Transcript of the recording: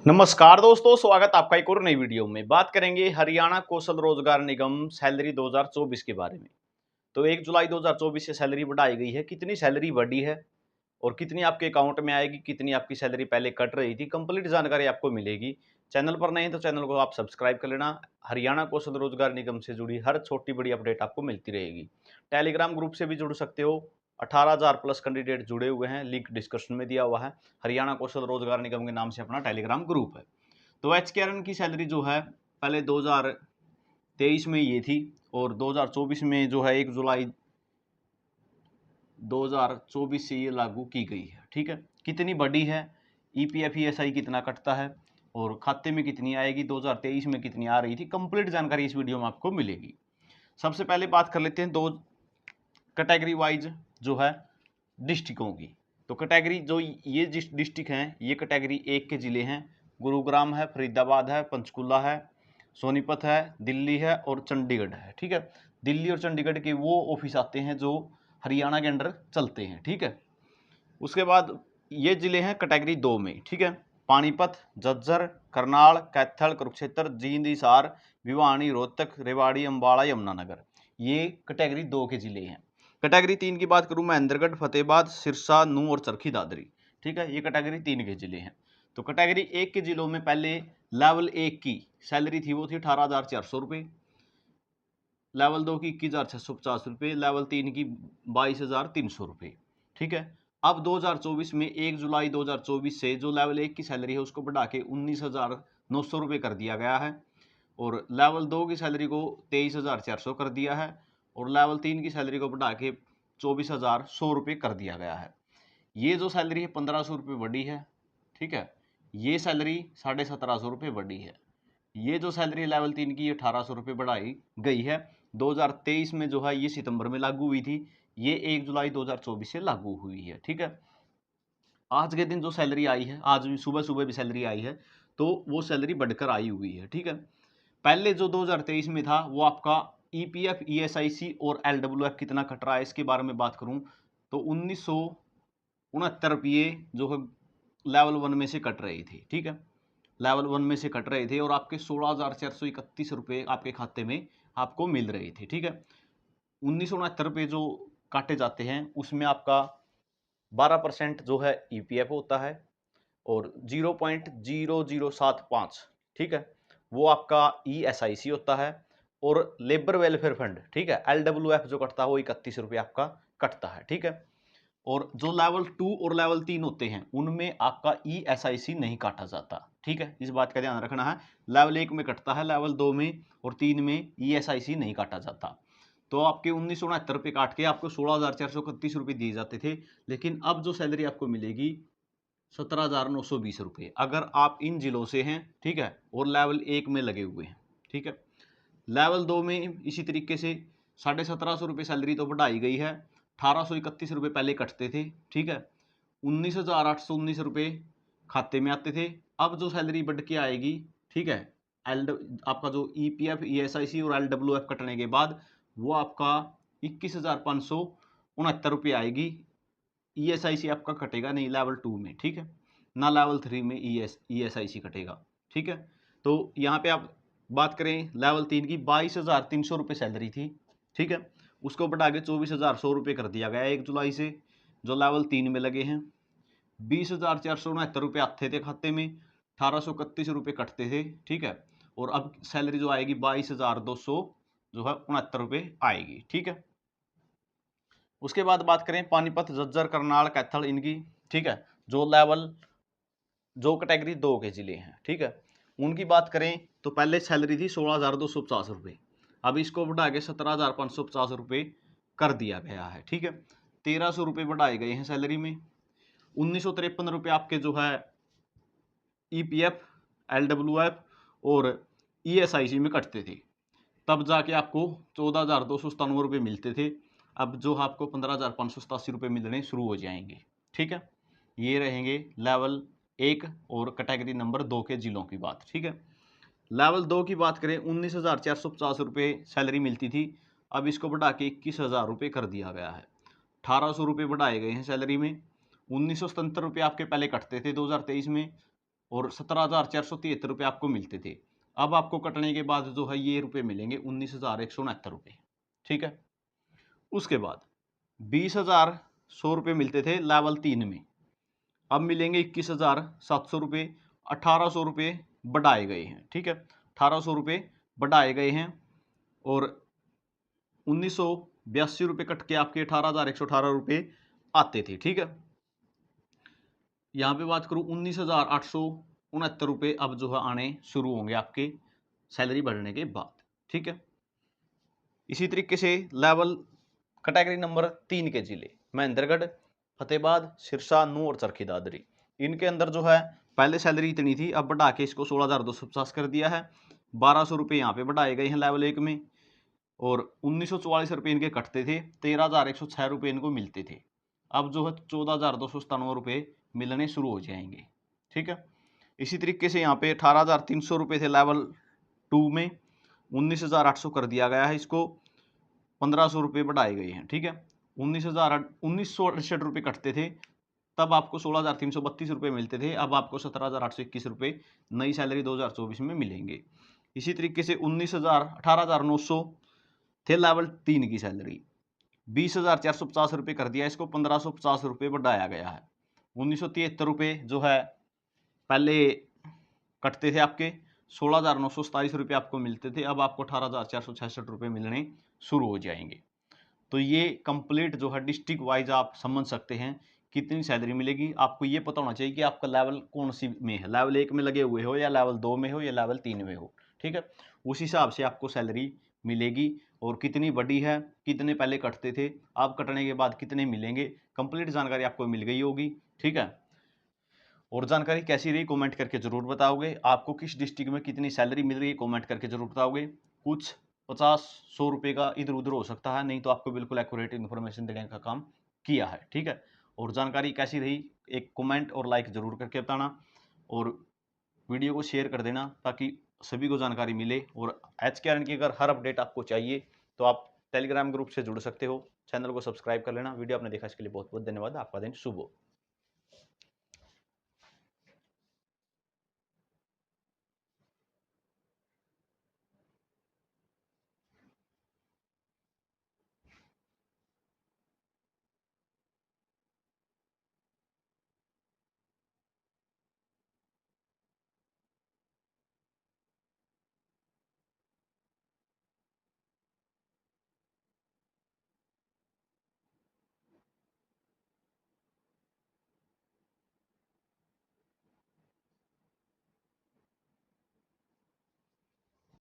नमस्कार दोस्तों, स्वागत आपका एक और नई वीडियो में। बात करेंगे हरियाणा कौशल रोजगार निगम सैलरी 2024 के बारे में। तो 1 जुलाई 2024 से सैलरी बढ़ाई गई है। कितनी सैलरी बढ़ी है और कितनी आपके अकाउंट में आएगी, कितनी आपकी सैलरी पहले कट रही थी, कंप्लीट जानकारी आपको मिलेगी। चैनल पर नए हैं तो चैनल को आप सब्सक्राइब कर लेना। हरियाणा कौशल रोजगार निगम से जुड़ी हर छोटी बड़ी अपडेट आपको मिलती रहेगी। टेलीग्राम ग्रुप से भी जुड़ सकते हो। 18,000 प्लस कैंडिडेट जुड़े हुए हैं, लिंक डिस्क्रिप्शन में दिया हुआ है। हरियाणा कौशल रोजगार निगम के नाम से अपना टेलीग्राम ग्रुप है। तो एचकेआरएन की सैलरी जो है पहले 2023 में ये थी और 2024 में जो है 1 जुलाई 2024 से ये लागू की गई है। ठीक है, कितनी बड़ी है, ईपीएफ ईएसआई कितना कटता है और खाते में कितनी आएगी, 2023 में कितनी आ रही थी, कंप्लीट जानकारी इस वीडियो में आपको मिलेगी। सबसे पहले बात कर लेते हैं दो कैटेगरी वाइज जो है डिस्ट्रिक्टों की। तो कैटेगरी जो ये डिस्ट्रिक्ट हैं, ये कैटेगरी 1 के ज़िले हैं। गुरुग्राम है, फरीदाबाद है, पंचकुला है, सोनीपत है, दिल्ली है और चंडीगढ़ है। ठीक है, दिल्ली और चंडीगढ़ के वो ऑफिस आते हैं जो हरियाणा के अंडर चलते हैं। ठीक है, उसके बाद ये ज़िले हैं कैटेगरी 2 में। ठीक है, पानीपत, झज्जर, करनाल, कैथल, कुरुक्षेत्र, जींद, हिसार, भिवानी, रोहतक, रेवाड़ी, अम्बाड़ा, यमुनानगर, ये कैटेगरी 2 के ज़िले हैं। कैटेगरी 3 की बात करूं, महेंद्रगढ़, फतेहाबाद, सिरसा, नूंह और चरखी दादरी। ठीक है, ये कैटेगरी 3 के ज़िले हैं। तो कैटेगरी 1 के ज़िलों में पहले लेवल 1 की सैलरी थी, वो थी 18,400 रुपये। लेवल 2 की 21,650 रुपये, लेवल 3 की 22,300 रुपये। ठीक है, अब 2024 में 1 जुलाई 2024 से जो लेवल 1 की सैलरी है उसको बढ़ा के 19,900 रुपये कर दिया गया है और लेवल 2 की सैलरी को 23,400 कर दिया है और लेवल 3 की सैलरी को बढ़ा के 24,100 रुपये कर दिया गया है। ये जो सैलरी है 1,500 रुपये बढ़ी है। ठीक है, ये सैलरी 1750 रुपये बढ़ी है। ये जो सैलरी लेवल 3 की 1,800 रुपये बढ़ाई गई है। 2023 में जो है ये सितंबर में लागू हुई थी, ये 1 जुलाई 2024 से लागू हुई है। ठीक है, आज के दिन जो सैलरी आई है, आज भी सुबह सुबह भी सैलरी आई है, तो वो सैलरी बढ़कर आई हुई है। ठीक है, पहले जो 2023 में था वो आपका ईपीएफ ईएसआईसी और एलडब्ल्यूएफ कितना कट रहा है, इसके बारे में बात करूं तो 1969 रुपये जो है लेवल 1 में से कट रहे थे। ठीक है, लेवल 1 में से कट रहे थे और आपके 16,431 रुपये आपके खाते में आपको मिल रहे थे। ठीक है, 1969 रुपये जो काटे जाते हैं उसमें आपका 12% जो है ईपीएफ होता है और 0.0075, ठीक है, वो आपका ईएसआईसी होता है और लेबर वेलफेयर फंड, ठीक है, एलडब्ल्यूएफ जो कटता है वो 31 रुपये आपका कटता है। ठीक है, और जो लेवल 2 और लेवल 3 होते हैं उनमें आपका ईएसआईसी नहीं काटा जाता। ठीक है, इस बात का ध्यान रखना है। लेवल 1 में कटता है, लेवल 2 में और 3 में ईएसआईसी नहीं काटा जाता। तो आपके 1969 रुपये काट के आपको 16,431 रुपये दिए जाते थे, लेकिन अब जो सैलरी आपको मिलेगी 17,920 रुपये, अगर आप इन जिलों से हैं। ठीक है, और लेवल 1 में लगे हुए हैं। ठीक है, लेवल 2 में इसी तरीके से 1750 रुपये सैलरी तो बढ़ाई गई है। 1,831 रुपये पहले कटते थे। ठीक है, 19,819 रुपये खाते में आते थे। अब जो सैलरी बढ़ के आएगी, ठीक है, एल आपका जो ईपीएफ ईएसआईसी और एलडब्ल्यूएफ कटने के बाद वो आपका 21,569 रुपये आएगी। ईएसआईसी आपका कटेगा नहीं लेवल 2 में। ठीक है, ना लेवल 3 में ईएसआईसी कटेगा। ठीक है, तो यहाँ पे आप बात करें लेवल 3 की 22,300 रुपये सैलरी थी। ठीक है, उसको बढ़ा के 24,100 रुपये कर दिया गया 1 जुलाई से, जो लेवल 3 में लगे हैं। 20,469 रुपये आते थे खाते में, 1,831 रुपये कटते थे। ठीक है, और अब सैलरी जो आएगी 22,200 जो है 69 रुपये आएगी। ठीक है, उसके बाद बात करें पानीपत, झज्जर, करनाल, कैथल इनकी। ठीक है, जो लेवल जो कैटेगरी 2 के जिले हैं। ठीक है, उनकी बात करें तो पहले सैलरी थी 16,250 रुपये, अब इसको बढ़ा के 17,550 रुपये कर दिया गया है। ठीक है, 1,300 रुपये बढ़ाए गए हैं सैलरी में। 1,953 रुपये आपके जो है ईपीएफ, एलडब्ल्यूएफ और ईएसआईसी में कटते थे, तब जाके आपको 14,297 रुपये मिलते थे। अब जो आपको 15,587 रुपये मिलने शुरू हो जाएंगे। ठीक है, ये रहेंगे लेवल 1 और कैटेगरी नंबर 2 के जिलों की बात। ठीक है, लेवल 2 की बात करें 19,450 रुपये सैलरी मिलती थी, अब इसको बढ़ा के 21,000 रुपये कर दिया गया है। 1,800 रुपये बढ़ाए गए हैं सैलरी में। 1,977 रुपये आपके पहले कटते थे 2023 में, और 17,473 रुपये आपको मिलते थे। अब आपको कटने के बाद जो है ये रुपये मिलेंगे 19,169 रुपये, ठीक है। उसके बाद 20,100 रुपये मिलते थे लेवल 3 में, अब मिलेंगे 21,700 रुपये। 1,800 रुपये बढ़ाए गए हैं, ठीक है, 1,800 रुपये बढ़ाए गए हैं और 1982 रुपये कट के आपके 18,118 रुपये आते थे, ठीक है। यहाँ पे बात करूँ 19,869 रुपये अब जो है आने शुरू होंगे आपके सैलरी बढ़ने के बाद, ठीक है। इसी तरीके से लेवल कैटेगरी नंबर 3 के जिले महेंद्रगढ़, फतेहाबाद, सिरसा, नूंह और चरखी दादरी, इनके अंदर जो है पहले सैलरी इतनी थी, अब बढ़ा के इसको 16,250 कर दिया है। 1,200 रुपये यहाँ पे बढ़ाए गए हैं लेवल 1 में और 1944 रुपये इनके कटते थे, 13,106 रुपये इनको मिलते थे। अब जो है 14,297 रुपये मिलने शुरू हो जाएंगे, ठीक है। इसी तरीके से यहाँ पे 18,300 रुपये थे लेवल 2 में, 19,800 कर दिया गया है इसको, 1,500 रुपये बढ़ाए गए हैं, ठीक है। 19,68 रुपये कटते थे, तब आपको 16,332 रुपये मिलते थे, अब आपको 17,821 रुपये नई सैलरी 2024 में मिलेंगे। इसी तरीके से 18,900 थे लेवल 3 की सैलरी, 20,450 रुपये कर दिया इसको, 1,550 रुपये बढ़ाया गया है। 1,973 रुपये जो है पहले कटते थे आपके, 16,927 रुपये आपको मिलते थे, अब आपको 18,466 रुपये मिलने शुरू हो जाएंगे। तो ये कंप्लीट जो है डिस्ट्रिक्ट वाइज आप समझ सकते हैं कितनी सैलरी मिलेगी। आपको ये पता होना चाहिए कि आपका लेवल कौन सी में है, लेवल 1 में लगे हुए हो या लेवल 2 में हो या लेवल 3 में हो, ठीक है। उस हिसाब से आपको सैलरी मिलेगी और कितनी बड़ी है, कितने पहले कटते थे, आप कटने के बाद कितने मिलेंगे, कंप्लीट जानकारी आपको मिल गई होगी, ठीक है। और जानकारी कैसी रही कमेंट करके जरूर बताओगे। आपको किस डिस्ट्रिक्ट में कितनी सैलरी मिल रही है कमेंट करके जरूर बताओगे। कुछ 50-100 रुपये का इधर उधर हो सकता है, नहीं तो आपको बिल्कुल एक्यूरेट इन्फॉर्मेशन देने का काम किया है, ठीक है। और जानकारी कैसी रही एक कमेंट और लाइक जरूर करके बताना और वीडियो को शेयर कर देना ताकि सभी को जानकारी मिले। और HKRN की अगर हर अपडेट आपको चाहिए तो आप टेलीग्राम ग्रुप से जुड़ सकते हो। चैनल को सब्सक्राइब कर लेना। वीडियो आपने देखा इसके लिए बहुत बहुत धन्यवाद। आपका दिन शुभ हो।